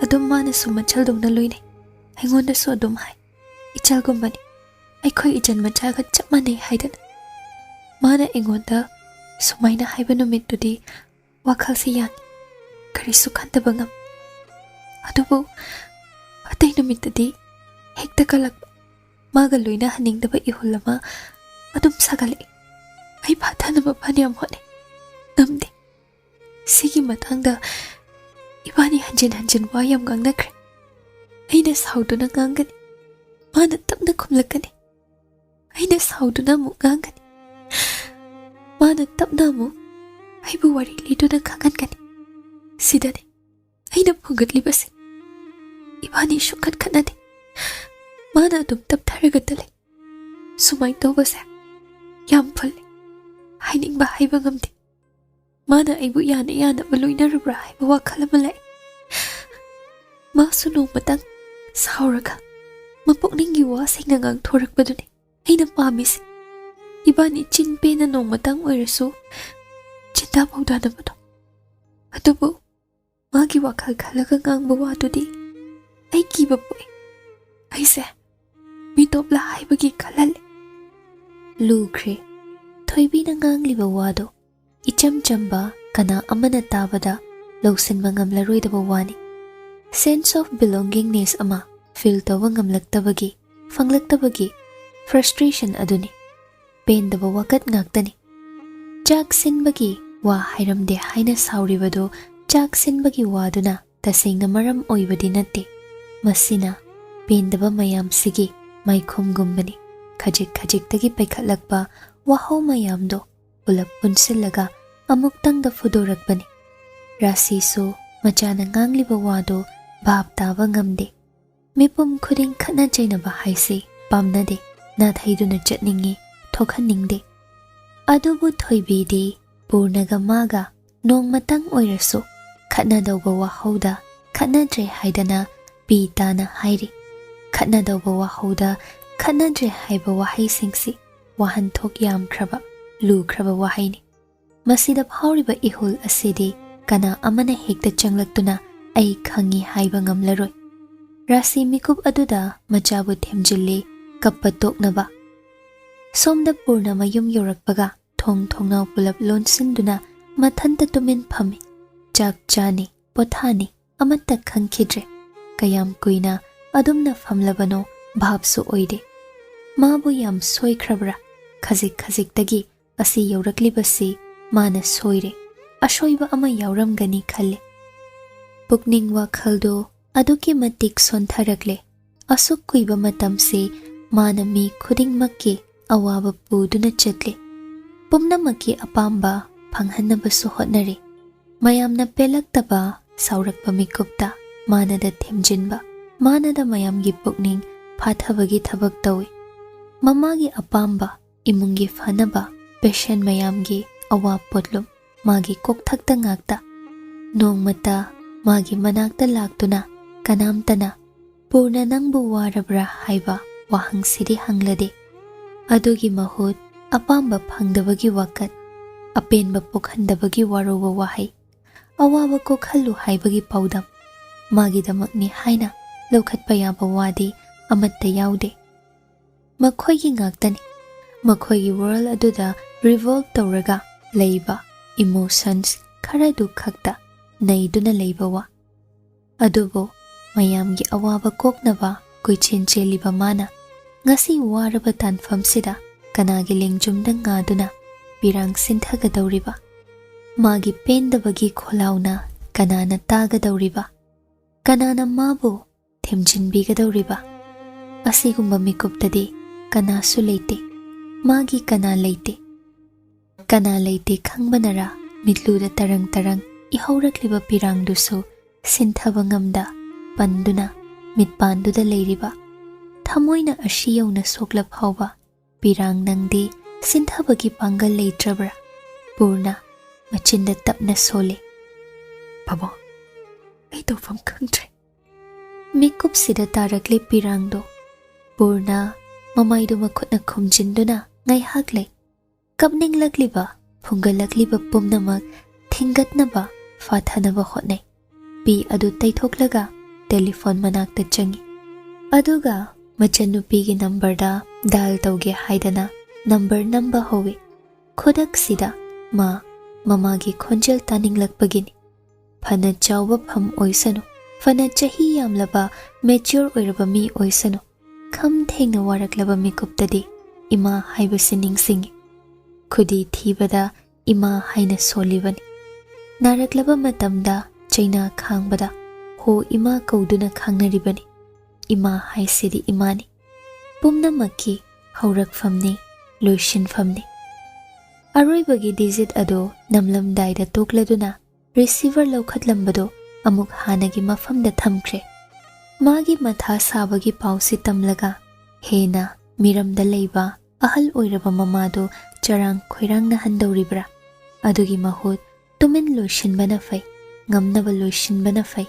Adum mana sumachal dong na loine. Aingonda su adum hai. Ichal gumbani. Ay khoi ijan machaga chapmane haidana. Mana aingonda sumaina haiba numitudi WakhaL si yan. Karisu khantaba ngam. Adubu, atay numitadi hekta kalakba. Maga loina haningdaba ihulama adum sagale. Ay bata na mapaniyam hone. Ngamde. Sige matangda ibani hanjin wayam gangnakre. Ay na sauduna ngangani. Mana tapna kumlakani. Ay na sauduna mo ngangani. Mana tapna mo ay buwari lido na kangankani. Sidane. Ay na pugatlibasi. Ibani syukat kanade. Mana adum taptaragatale. Sumay tawbasa. Yam pali. Haining ba haiba ngamdi. Mana ay bu yana baloy na rubra ay WakhaL malay. Masunong matang sauraga. Mapukning giwa say nangang thorak ba dun ay napamisi. Iba ni chinpe na nong matang oiraso. Chinta pawda na ba to? Atubo, magi WakhaL kalagang ang bawato di. Ay kiba po eh. Ay se, mitopla ay bagi kalal. Lukre. Thoibi na ngangliba wado, icham-chamba kana amana tabada Lanchenba ngamlaroidaba wani. Sense of belongingness ama feel tawa ngamlaktabagi, fanglaktabagi, frustration aduni. Pendaba wakat ngaktani. Chak sinbagi wa hairamde haina sauribado chak sinbagi waduna tasengna maram oibadi natte. Masina pendaba mayam sige maikhom gumbani. Khajik-khajiktagi paikhatlakpa wahaw mayamdo ulap punsilaga amuktangda fudorakbani. Rasi su machana ngangliba wado ꯚꯥꯞ ꯇꯥꯕ ꯉꯝꯗꯦ꯫ ꯃꯤꯄꯨꯝ ꯈꯨꯗꯤꯡ ꯈꯠꯅ ꯆꯩꯅꯕ ꯍꯥꯏꯁꯤ ꯄꯥꯝꯅꯗꯦ, ꯅꯥꯊꯩꯗꯨꯅ ꯆꯠꯅꯤꯡꯉꯤ, ꯊꯣꯛꯍꯟꯅꯤꯡꯗꯦ꯫ ꯑꯗꯨꯕꯨ ꯊꯣꯏꯕꯤꯗꯤ ꯄꯨꯔꯅꯒ ꯃꯥꯒ ꯅꯣꯡꯃꯇꯪ ꯑꯣꯏꯔꯁꯨ ꯈꯠꯅꯗꯧꯕ ꯋꯥꯍꯧꯗ ꯈꯠꯅꯗ꯭ꯔꯦ ꯍꯥꯏꯗꯅ ꯄꯤ ꯇꯥꯅ ꯍꯥꯏꯔꯤ꯫ ꯈꯠꯅꯗꯧꯕ ꯋꯥꯍꯧꯗ ꯈꯠꯅꯗ꯭ꯔꯦ ꯍꯥꯏꯕ ꯋꯥꯍꯩꯁꯤꯡꯁꯤ ꯋꯥꯍꯟꯊꯣꯛ ꯌꯥꯝꯈ꯭ꯔꯕ, ꯂꯨꯈ꯭ꯔꯕ ꯋꯥꯍꯩꯅꯤ꯫ ꯃꯁꯤꯗ ꯐꯥꯎꯔꯤꯕ ꯏꯍꯨꯜ ꯑꯁꯤꯗꯤ ꯀꯅꯥ ꯑꯃꯅ ꯍꯦꯛꯇ ꯆꯪꯂꯛꯇꯨꯅ ꯑꯩ ꯈꯪꯉꯤ ꯍꯥꯏꯕ ꯉꯝꯂꯔꯣꯏ꯫ ꯔꯥꯁꯤ ꯃꯤꯀꯨꯞ ꯑꯗꯨꯗ ꯃꯆꯥꯕꯨ ꯊꯦꯝꯖꯤꯜꯂꯤ ꯀꯞꯄ ꯇꯣꯛꯅꯕ꯫ ꯁꯣꯝꯗ ꯄꯨꯔꯅ ꯃꯌꯨꯝ ꯌꯧꯔꯛꯄꯒ ꯊꯣꯡ ꯊꯣꯡꯅꯥꯎ ꯄꯨꯂꯞ ꯂꯣꯟꯁꯤꯟꯗꯨꯅ ꯃꯊꯟꯇ ꯇꯨꯃꯤꯟ ꯐꯝꯃꯤ꯫ ꯆꯥꯛ ꯆꯥꯅꯤ, ꯄꯣꯊꯥꯅꯤ ꯑꯃꯠꯇ ꯈꯪꯈꯤꯗ꯭ꯔꯦ꯫ ꯀꯌꯥꯝ ꯀꯨꯏꯅ ꯑꯗꯨꯝꯅ ꯐꯝꯂꯕꯅꯣ ꯚꯥꯞꯁꯨ ꯑꯣꯏꯗꯦ꯫ ꯃꯥꯕꯨ ꯌꯥꯝ ꯁꯣꯏꯈ꯭ꯔꯕ꯭ꯔꯥ? ꯈꯖꯤꯛ ꯈꯖꯤꯛꯇꯒꯤ ꯑꯁꯤ ꯌꯧꯔꯛꯂꯤꯕꯁꯤ ꯃꯥꯅ ꯁꯣꯏꯔꯦ, ꯑꯁꯣꯏꯕ ꯑꯃ ꯌꯥꯎꯔꯝꯒꯅꯤ ꯈꯜꯂꯦ꯫ ꯄꯨꯛꯅꯤꯡ ꯋꯥꯈꯜꯗꯣ ꯑꯗꯨꯛꯀꯤ ꯃꯇꯤꯛ ꯁꯣꯟꯊꯔꯛꯂꯦ꯫ ꯑꯁꯨꯛ ꯀꯨꯏꯕ ꯃꯇꯝꯁꯤ ꯃꯥꯅ ꯃꯤ ꯈꯨꯗꯤꯡꯃꯛꯀꯤ ꯑꯋꯥꯕ ꯄꯨꯗꯨꯅ ꯆꯠꯂꯤ꯫ ꯄꯨꯝꯅꯃꯛꯀꯤ ꯑꯄꯥꯝꯕ ꯐꯪꯍꯟꯅꯕꯁꯨ ꯍꯣꯠꯅꯔꯤ꯫ ꯃꯌꯥꯝꯅ ꯄꯦꯜꯂꯛꯇꯕ ꯁꯥꯎꯔꯛꯄ ꯃꯤꯀꯨꯞꯇ ꯃꯥꯅꯗ ꯊꯦꯝꯖꯤꯟꯕ, ꯃꯥꯅꯗ ꯃꯌꯥꯝꯒꯤ ꯄꯨꯛꯅꯤꯡ ꯐꯥꯊꯕꯒꯤ ꯊꯕꯛ ꯇꯧꯏ꯫ ꯃꯃꯥꯒꯤ ꯑꯄꯥꯝꯕ, ꯏꯃꯨꯡꯒꯤ ꯐꯅꯕ, ꯄꯦꯁꯦꯟ ꯃꯌꯥꯝꯒꯤ ꯑꯋꯥ ꯄꯣꯠꯂꯨꯝ ꯃꯥꯒꯤ ꯀꯣꯛꯊꯛꯇ ꯉꯥꯛꯇ꯫ ꯅꯣꯡꯃꯇ ꯃꯥꯒꯤ ꯃꯅꯥꯛꯇ ꯂꯥꯛꯇꯨꯅ ꯀꯅꯥꯝꯇꯅ ꯄꯨꯔꯅ ꯅꯪꯕꯨ ꯋꯥꯔꯕ꯭ꯔꯥ ꯍꯥꯏꯕ ꯋꯥꯍꯪꯁꯤꯗꯤ ꯍꯪꯂꯗꯦ꯫ ꯑꯗꯨꯒꯤ ꯃꯍꯨꯠ ꯑꯄꯥꯝꯕ ꯐꯪꯗꯕꯒꯤ ꯋꯥꯀꯠ, ꯑꯄꯦꯟꯕ ꯄꯣꯛꯍꯟꯗꯕꯒꯤ ꯋꯥꯔꯧꯕ ꯋꯥꯍꯩ, ꯑꯋꯥꯕ ꯀꯣꯛꯍꯜꯂꯨ ꯍꯥꯏꯕꯒꯤ ꯄꯥꯎꯗꯝ, ꯃꯥꯒꯤꯗꯃꯛꯅꯤ ꯍꯥꯏꯅ ꯂꯧꯈꯠꯄ ꯌꯥꯕ ꯋꯥꯗꯤ ꯑꯃꯠꯇ ꯌꯥꯎꯗꯦ꯫ ꯃꯈꯣꯏꯒꯤ ꯉꯥꯛꯇꯅꯤ꯫ ꯃꯈꯣꯏꯒꯤ ꯋꯥꯔꯜ ꯑꯗꯨꯗ ꯔꯤꯚꯣꯜꯚ ꯇꯧꯔꯒ ꯂꯩꯕ ꯏꯃꯣꯁꯟꯁ ꯈꯔꯗꯨ ꯈꯛꯇ ꯅꯩꯗꯨꯅ ꯂꯩꯕ ꯋꯥ꯫ ꯑꯗꯨꯕꯨ ꯃꯌꯥꯝꯒꯤ ꯑꯋꯥꯕ ꯀꯣꯛꯅꯕ ꯀꯣꯏꯆꯦꯟ ꯆꯦꯜꯂꯤꯕ ꯃꯥꯅ ꯉꯁꯤ ꯋꯥꯔꯕ ꯇꯥꯟꯐꯝꯁꯤꯗ ꯀꯅꯥꯒꯤ ꯂꯦꯡꯖꯨꯝꯗ ꯉꯥꯗꯨꯅ ꯄꯤꯔꯥꯡ ꯁꯤꯟꯊꯒꯗꯧꯔꯤꯕ? ꯃꯥꯒꯤ ꯄꯦꯟꯗꯕꯒꯤ ꯈꯣꯜꯂꯥꯎꯅ ꯀꯅꯥꯅ ꯇꯥꯒꯗꯧꯔꯤꯕ? ꯀꯅꯥꯅ ꯃꯥꯕꯨ ꯊꯦꯝꯖꯤꯟꯕꯤꯒꯗꯧꯔꯤꯕ? ꯑꯁꯤꯒꯨꯝꯕ ꯃꯤꯀꯨꯞꯇꯗꯤ ꯀꯅꯥꯁꯨ ꯂꯩꯇꯦ, ꯃꯥꯒꯤ ꯀꯅꯥ ꯂꯩꯇꯦ꯫ ꯀꯅꯥ ꯂꯩꯇꯦ ꯈꯪꯕꯅꯔꯥ ꯃꯤꯠꯂꯨꯗ ꯇꯔꯪ ꯇꯔꯪ ꯏꯍꯧꯔꯛꯂꯤꯕ ꯄꯤꯔꯥꯡꯗꯨꯁꯨ ꯁꯤꯟꯊꯕ ꯉꯝꯗ ꯄꯟꯗꯨꯅ ꯃꯤꯠꯄꯥꯟꯗꯨꯗ ꯂꯩꯔꯤꯕ? ꯊꯃꯣꯏꯅ ꯑꯁꯤ ꯌꯧꯅ ꯁꯣꯛꯂ ꯐꯥꯎꯕ ꯄꯤꯔꯥꯡ ꯅꯪꯗꯤ ꯁꯤꯟꯊꯕꯒꯤ ꯄꯥꯡꯒꯜ ꯂꯩꯇ꯭ꯔꯕ꯭ꯔꯥ? ꯄꯨꯔꯅ ꯃꯆꯤꯟꯗ ꯇꯞꯅ ꯁꯣꯜꯂꯤ꯫ ꯄꯥꯕꯨꯡ, ꯑꯩ ꯇꯧꯐꯝ ꯈꯪꯗ꯭ꯔꯦ꯫ ꯃꯤꯀꯨꯞꯁꯤꯗ ꯇꯥꯔꯛꯂꯤ ꯄꯤꯔꯥꯡꯗꯣ꯫ ꯄꯨꯔꯅ ꯃꯃꯥꯏꯗꯨ ꯃꯈꯨꯠꯅ ꯈꯨꯝꯖꯤꯟꯗꯨꯅ ꯉꯥꯏꯍꯥꯛ ꯂꯩ꯫ ꯀꯞꯅꯤꯡꯂꯛꯂꯤꯕ, ꯐꯨꯡꯒꯠꯂꯛꯂꯤꯕ ꯄꯨꯝꯅꯃꯛ ꯊꯤꯡꯒꯠꯅꯕ, ꯐꯥꯊꯅꯕ ꯍꯣꯠꯅꯩ꯫ ꯄꯤ ꯑꯗꯨ ꯇꯩꯊꯣꯛꯂꯒ ꯇꯦꯂꯤꯐꯣꯟ ꯃꯅꯥꯛꯇ ꯆꯪꯏ꯫ ꯑꯗꯨꯒ ꯃꯆꯟꯅꯨꯄꯤꯒꯤ ꯅꯝꯕꯔꯗ ꯗꯥꯏꯜ ꯇꯧꯒꯦ ꯍꯥꯏꯗꯅ ꯅꯝꯕꯔ ꯅꯝꯕ ꯍꯧꯏ꯫ ꯈꯨꯗꯛꯁꯤꯗ ꯃꯃꯥꯒꯤ ꯈꯣꯟꯖꯦꯜ ꯇꯥꯅꯤꯡꯂꯛꯄꯒꯤꯅꯤ꯫ ꯐꯅ ꯆꯥꯎꯕ ꯐꯝ ꯑꯣꯏꯁꯅꯨ, ꯐꯅ ꯆꯍꯤ ꯌꯥꯝꯂꯕ ꯃꯦꯆ꯭ꯌꯣꯔ ꯑꯣꯏꯔꯕ ꯃꯤ ꯑꯣꯏꯁꯅꯨ, ꯈꯝ ꯊꯦꯡꯅ ꯋꯥꯔꯛꯂꯕ ꯃꯤꯀꯨꯞꯇꯗꯤ ꯏꯃꯥ ꯍꯥꯏꯕꯁꯤ ꯅꯤꯡꯁꯤꯡꯏ꯫ ꯈꯨꯗꯤ ꯊꯤꯕꯗ ꯏꯃꯥ ꯍꯥꯏꯅ ꯁꯣꯜꯂꯤꯕꯅꯤ꯫ ꯅꯥꯔꯛꯂꯕ ꯃꯇꯝꯗ ꯆꯩꯅꯥ ꯈꯥꯡꯕꯗ ꯍꯣ ꯏꯃꯥ ꯀꯧꯗꯨꯅ ꯈꯥꯡꯅꯔꯤꯕꯅꯤ꯫ ꯏꯃꯥ ꯍꯥꯏꯁꯤꯗꯤ ꯏꯃꯥꯅꯤ, ꯄꯨꯝꯅꯃꯛꯀꯤ ꯍꯧꯔꯛꯐꯝꯅꯤ, ꯂꯣꯏꯁꯤꯟꯐꯝꯅꯤ꯫ ꯑꯔꯣꯏꯕꯒꯤ ꯗꯤꯖꯤꯠ ꯑꯗꯨ ꯅꯝꯂꯝꯗꯥꯏꯗ ꯇꯣꯛꯂꯗꯨꯅ ꯔꯤꯁꯤꯚꯔ ꯂꯧꯈꯠꯂꯝꯕꯗꯨ ꯑꯃꯨꯛ ꯍꯥꯟꯅꯒꯤ ꯃꯐꯝꯗ ꯊꯝꯈ꯭ꯔꯦ꯫ ꯃꯥꯒꯤ ꯃꯊꯥ ꯁꯥꯕꯒꯤ ꯄꯥꯎꯁꯤ ꯇꯝꯂꯒ ꯍꯦꯟꯅ ꯃꯤꯔꯝꯗ ꯂꯩꯕ ꯑꯍꯜ ꯑꯣꯏꯔꯕ ꯃꯃꯥꯗꯨ ꯆꯔꯥꯡ ꯈꯣꯏꯔꯥꯡꯅꯍꯟꯗꯧꯔꯤꯕ꯭ꯔꯥ? ꯑꯗꯨꯒꯤ ꯃꯍꯨꯠ ꯇꯨꯃꯤꯟ ꯂꯣꯏꯁꯤꯟꯕꯅ ꯐꯩ, ꯉꯝꯅꯕ ꯂꯣꯏꯁꯤꯟꯕꯅ ꯐꯩ꯫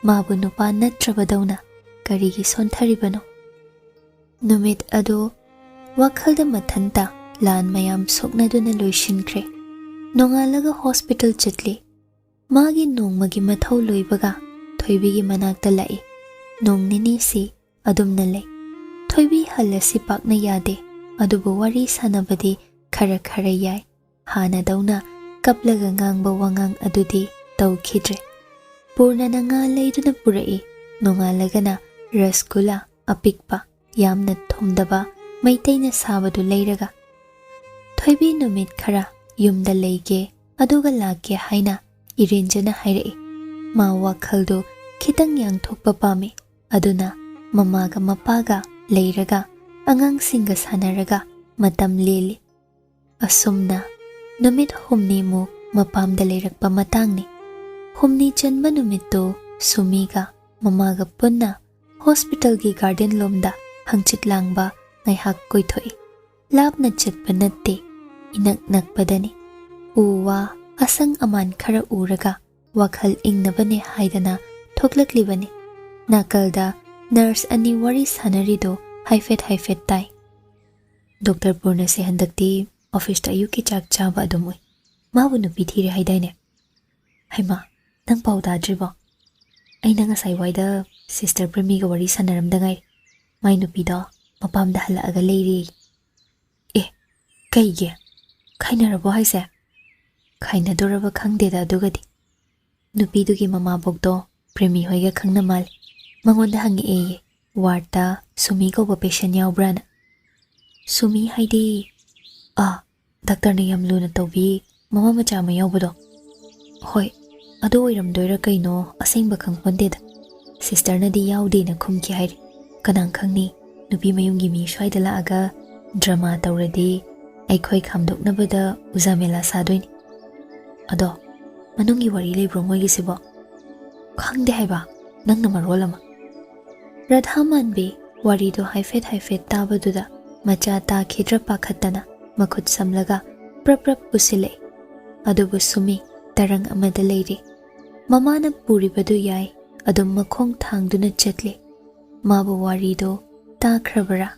ꯃꯥꯕꯨ ꯅꯨꯄꯥ ꯅꯠꯇ꯭ꯔꯕꯗꯧꯅ ꯀꯔꯤꯒꯤ ꯁꯣꯟꯊꯔꯤꯕꯅꯣ? ꯅꯨꯃꯤꯠ ꯑꯗꯨ ꯋꯥꯈꯜꯗ ꯃꯊꯟꯇ ꯂꯥꯟ ꯃꯌꯥꯝ ꯁꯣꯛꯅꯗꯨꯅ ꯂꯣꯏꯁꯤꯟꯈ꯭ꯔꯦ꯫ ꯅꯣꯡꯉꯥꯜꯂꯒ ꯍꯣꯁꯄꯤꯇꯥꯜ ꯆꯠꯂꯤ꯫ ꯃꯥꯒꯤ ꯅꯣꯡꯃꯒꯤ ꯃꯊꯧ ꯂꯣꯏꯕꯒ ꯊꯣꯏꯕꯤꯒꯤ ꯃꯅꯥꯛꯇ ꯂꯥꯛꯏ꯫ ꯅꯣꯡ ꯅꯤꯅꯤꯁꯤ ꯑꯗꯨꯝꯅ ꯂꯩ꯫ ꯊꯣꯏꯕꯤ ꯍꯜꯂꯁꯤ ꯄꯥꯛꯅ ꯌꯥꯗꯦ, ꯑꯗꯨꯕꯨ ꯋꯥꯔꯤ ꯁꯥꯟꯅꯕꯗꯤ ꯈꯔ ꯈꯔ ꯌꯥꯏ꯫ ꯍꯥꯟꯅꯗꯧꯅ ꯀꯞꯂꯒ ꯉꯥꯡꯕ ꯋꯥꯉꯥꯡ ꯑꯗꯨꯗꯤ ꯇꯧꯈꯤꯗ꯭ꯔꯦ꯫ ꯄꯨꯔꯅꯅ ꯉꯥ ꯂꯩꯗꯨꯅ ꯄꯨꯔꯛꯏ꯫ ꯅꯣꯡꯉꯥꯜꯂꯒꯅ ꯔꯁꯒꯨꯂꯥ ꯑꯄꯤꯛꯄ, ꯌꯥꯝꯅ ꯊꯨꯝꯗꯕ ꯃꯩꯇꯩꯅ ꯁꯥꯕꯗꯨ ꯂꯩꯔꯒ꯫ ꯊꯣꯏꯕꯤ ꯅꯨꯃꯤꯠ ꯈꯔ ꯌꯨꯝꯗ ꯂꯩꯒꯦ ꯑꯗꯨꯒ ꯂꯥꯛꯀꯦ ꯍꯥꯏꯅ ꯏꯔꯦꯟꯖꯅ ꯍꯥꯏꯔꯛꯏ꯫ ꯃꯥ ꯋꯥꯈꯜꯗꯨ ꯈꯤꯇꯪ ꯌꯥꯡꯊꯣꯛꯄ ꯄꯥꯝꯃꯤ꯫ ꯑꯗꯨꯅ ꯃꯃꯥꯒ ꯃꯄꯥꯒ ꯂꯩꯔꯒ ꯑꯉꯥꯡꯁꯤꯡꯒ ꯁꯥꯟꯅꯔꯒ ꯃꯇꯝ ꯂꯦꯜꯂꯤ꯫ ꯑꯁꯨꯝꯅ ꯅꯨꯃꯤꯠ ꯍꯨꯝꯅꯤꯃꯨꯛ ꯃꯄꯥꯝꯗ ꯂꯩꯔꯛꯄ ꯃꯇꯥꯡꯅꯤ꯫ ꯍꯨꯝꯅꯤ ꯆꯟꯕ ꯅꯨꯃꯤꯠꯇꯨ ꯁꯨꯃꯤꯒ ꯃꯃꯥꯒ ꯄꯨꯟꯅ ꯍꯣꯁꯄꯤꯇꯥꯜꯒꯤ ꯒꯥꯔꯗꯦꯟ ꯂꯣꯝꯗ ꯍꯪꯆꯤꯠ ꯂꯥꯡꯕ ꯉꯥꯏꯍꯥꯛ ꯀꯣꯏꯊꯣꯛꯏ꯫ ꯂꯥꯞꯅ ꯆꯠꯄ ꯅꯠꯇꯦ, ꯏꯅꯛ ꯅꯛꯄꯗꯅꯤ꯫ ꯎ ꯋꯥ ꯑꯁꯪ ꯑꯃꯥꯟ ꯈꯔ ꯎꯔꯒ ꯋꯥꯈꯜ ꯏꯪꯅꯕꯅꯦ ꯍꯥꯏꯗꯅ ꯊꯣꯛꯂꯛꯂꯤꯕꯅꯤ꯫ ꯅꯥꯀꯜꯗ ꯅꯔꯁ ꯑꯅꯤ ꯋꯥꯔꯤ ꯁꯥꯟꯅꯔꯤꯗꯣ ꯍꯥꯏꯐꯦꯠ ꯍꯥꯏꯐꯦꯠ ꯇꯥꯏ꯫ ꯗꯣꯛꯇꯔ ꯄꯨꯔꯅꯁꯦ ꯍꯟꯗꯛꯇꯤ ꯑꯣꯐꯤꯁꯇ ꯑꯌꯨꯛꯀꯤ ꯆꯥꯛ ꯆꯥꯕ ꯑꯗꯨꯝ ꯎꯏ꯫ ꯃꯥꯕꯨ ꯅꯨꯄꯤ ꯊꯤꯔꯦ ꯍꯥꯏꯗꯥꯏꯅꯦ? ꯍꯩꯃꯥ, ꯅꯪ ꯄꯥꯎ ꯇꯥꯗ꯭ꯔꯤꯕꯣ? ꯑꯩꯅ ꯉꯁꯥꯏ ꯋꯥꯏꯗ ꯁꯤꯁꯇꯔ ꯄ꯭ꯔꯦꯃꯤꯒ ꯋꯥꯔꯤ ꯁꯥꯟꯅꯔꯝꯗ ꯉꯥꯏꯔꯤ꯫ ꯃꯥꯏ ꯅꯨꯄꯤꯗꯣ ꯃꯄꯥꯝꯗ ꯍꯜꯂꯛꯑꯒ ꯂꯩꯔꯤ꯫ ꯑꯦ, ꯀꯩꯒꯤ? ꯈꯥꯏꯅꯔꯕꯣ ꯍꯥꯏꯁꯦ? ꯈꯥꯏꯅꯗꯣꯔꯕ ꯈꯪꯗꯦꯗ ꯑꯗꯨꯒꯗꯤ꯫ ꯅꯨꯄꯤꯗꯨꯒꯤ ꯃꯃꯥꯕꯣꯛꯇꯣ ꯄ꯭ꯔꯦꯃꯤ ꯍꯣꯏꯒ ꯈꯪꯅ ꯃꯥꯜꯂꯤ꯫ ꯃꯉꯣꯟꯗ ꯍꯪꯉꯛꯑꯦꯌꯦ, ꯋꯥꯔꯗꯇ ꯁꯨꯃꯤ ꯀꯧꯕ ꯄꯦꯁꯦꯟ ꯌꯥꯎꯕ꯭ꯔꯥꯅ꯫ ꯁꯨꯃꯤ ꯍꯥꯏꯗꯤ ꯗꯥꯛꯇꯔꯅ ꯌꯥꯝ ꯂꯨꯅ ꯇꯧꯕꯤ ꯃꯃꯥ ꯃꯆꯥ ꯑꯃ ꯌꯥꯎꯕꯗꯣ? ꯍꯣꯏ, ꯑꯗꯨ ꯑꯣꯏꯔꯝꯗꯣꯏꯔꯥ ꯀꯩꯅꯣ ꯑꯁꯦꯡꯕ ꯈꯪꯄꯣꯟꯗꯦꯗ꯫ ꯁꯤꯁꯇꯔꯅꯗꯤ ꯌꯥꯎꯗꯦꯅ ꯈꯨꯝꯈꯤ ꯍꯥꯏꯔꯤ꯫ ꯀꯅꯥ ꯈꯪꯅꯤ, ꯅꯨꯄꯤ ꯃꯌꯨꯝꯒꯤ ꯃꯤ ꯁ꯭ꯋꯥꯏꯗ ꯂꯥꯛꯑꯒ ꯗ꯭ꯔꯃꯥ ꯇꯧꯔꯗꯤ ꯑꯩꯈꯣꯏ ꯈꯥꯝꯗꯣꯛꯅꯕꯗ ꯎꯖꯥ ꯃꯦꯂꯥ ꯁꯥꯗꯣꯏꯅꯤ꯫ ꯑꯗꯣ ꯃꯅꯨꯡꯒꯤ ꯋꯥꯔꯤ ꯂꯩꯕ꯭ꯔꯣ ꯃꯣꯏꯒꯤꯁꯤꯕꯣ? ꯈꯪꯗꯦ ꯍꯥꯏꯕ, ꯅꯪꯅ ꯃꯔꯣꯜ ꯑꯃ꯫ ꯔꯥꯙꯥ ꯃꯥꯟꯕꯤ ꯋꯥꯔꯤꯗꯣ ꯍꯥꯏꯐꯦꯠ ꯍꯥꯏꯐꯦꯠ ꯇꯥꯕꯗꯨꯗ ꯃꯆꯥ ꯇꯥꯈꯤꯗ꯭ꯔꯥ ꯄꯥꯈꯠꯇꯅ ꯃꯈꯨꯠ ꯁꯝꯂꯒ ꯄ꯭ꯔꯞ ꯄ꯭ꯔꯞ ꯄꯨꯁꯤꯜꯂꯛꯏ꯫ ꯑꯗꯨꯕꯨ ꯁꯨꯃꯤ ꯇꯔꯪ ꯑꯃꯗ ꯂꯩꯔꯤ꯫ ꯃꯃꯥꯅ ꯄꯨꯔꯤꯕꯗꯨ ꯌꯥꯏ, ꯑꯗꯨꯝ ꯃꯈꯣꯡ ꯊꯥꯡꯗꯨꯅ ꯆꯠꯂꯤ꯫ ꯃꯥꯕꯨ ꯋꯥꯔꯤꯗꯣ ꯇꯥꯈ꯭ꯔꯕꯔꯥ?